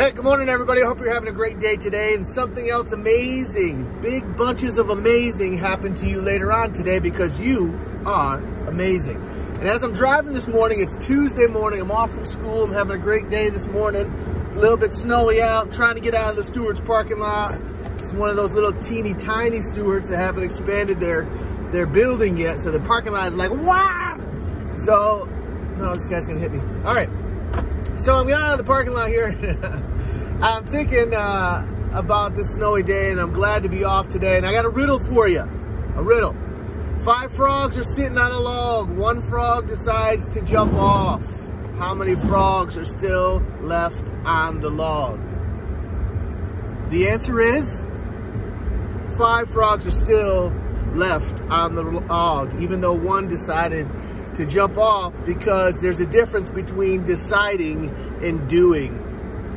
Hey, good morning, everybody. I hope you're having a great day today. And something else amazing, big bunches of amazing happen to you later on today because you are amazing. And as I'm driving this morning, it's Tuesday morning. I'm off from school. I'm having a great day this morning. A little bit snowy out. I'm trying to get out of the Stewart's parking lot. It's one of those little teeny tiny Stewart's that haven't expanded their building yet. So the parking lot is like, wow. So, no, this guy's gonna hit me. All right. So I'm getting out of the parking lot here. I'm thinking about this snowy day, and I'm glad to be off today. And I got a riddle for you. A riddle. 5 frogs are sitting on a log. 1 frog decides to jump off. How many frogs are still left on the log? The answer is 5 frogs are still left on the log, even though 1 decided to jump off, because there's a difference between deciding and doing.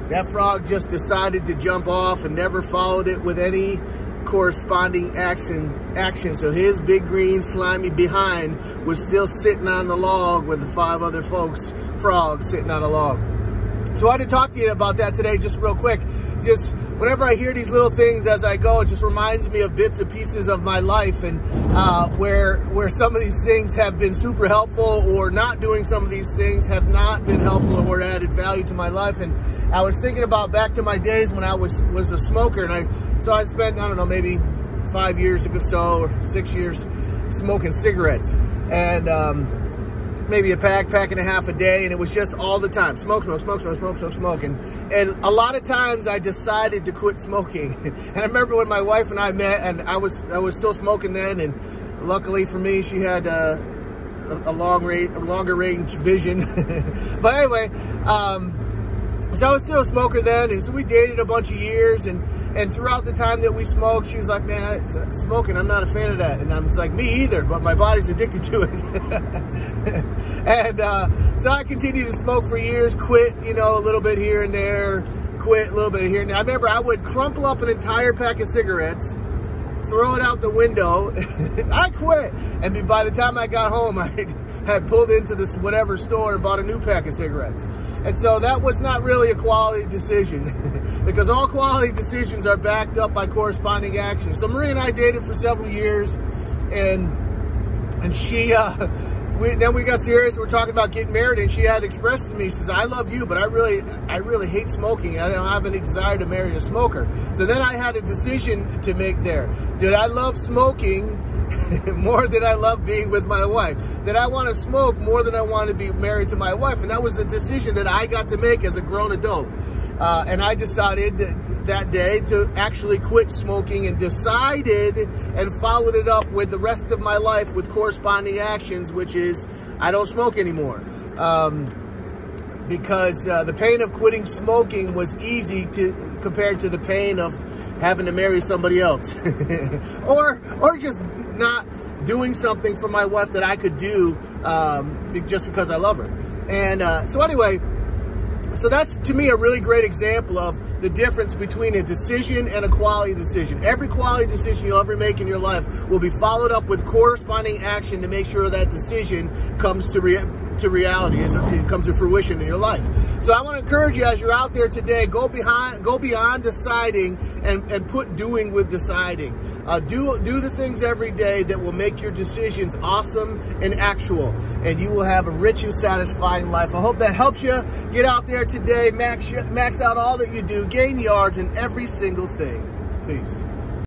That frog just decided to jump off and never followed it with any corresponding action. So his big green slimy behind was still sitting on the log with the 5 other frogs sitting on a log. So I wanted to talk to you about that today just real quick. Just whenever I hear these little things as I go, it just reminds me of bits and pieces of my life, and where some of these things have been super helpful, or not doing some of these things have not been helpful or added value to my life. And I was thinking about back to my days when I was a smoker, and I spent, I don't know, maybe 5 years or so, or 6 years smoking cigarettes, and maybe a pack and a half a day, and it was just all the time smoke. And a lot of times I decided to quit smoking. And I remember when my wife and I met, and I was still smoking then, and luckily for me, she had a longer range vision. But anyway, so I was still a smoker then, and so we dated a bunch of years, and throughout the time that we smoked, she was like, man, smoking, I'm not a fan of that. And I was like, me either, but my body's addicted to it. And so I continued to smoke for years, quit, a little bit here and there, quit a little bit here and there. I remember I would crumple up an entire pack of cigarettes, throw it out the window. I quit. And by the time I got home, I had pulled into this whatever store and bought a new pack of cigarettes. And so that was not really a quality decision, because all quality decisions are backed up by corresponding action. So Marie and I dated for several years, and she, then we got serious. We're talking about getting married, and she had expressed to me, she says, I love you, but I really hate smoking. I don't have any desire to marry a smoker. So then I had a decision to make there. Did I love smoking more than I love being with my wife? Did I want to smoke more than I want to be married to my wife? And that was a decision that I got to make as a grown adult. And I decided that day to actually quit smoking, and decided and followed it up with the rest of my life with corresponding actions, which is I don't smoke anymore. Because the pain of quitting smoking was easy compared to the pain of having to marry somebody else. or just not doing something for my wife that I could do just because I love her. And so anyway, so that's, to me, a really great example of the difference between a decision and a quality decision. Every quality decision you'll ever make in your life will be followed up with corresponding action to make sure that decision comes to reality, as it comes to fruition in your life. So I want to encourage you, as you're out there today, go beyond deciding and put doing with deciding. Do the things every day that will make your decisions awesome and actual, and you will have a rich and satisfying life. I hope that helps you. Get out there today, max out all that you do, gain yards in every single thing. Peace.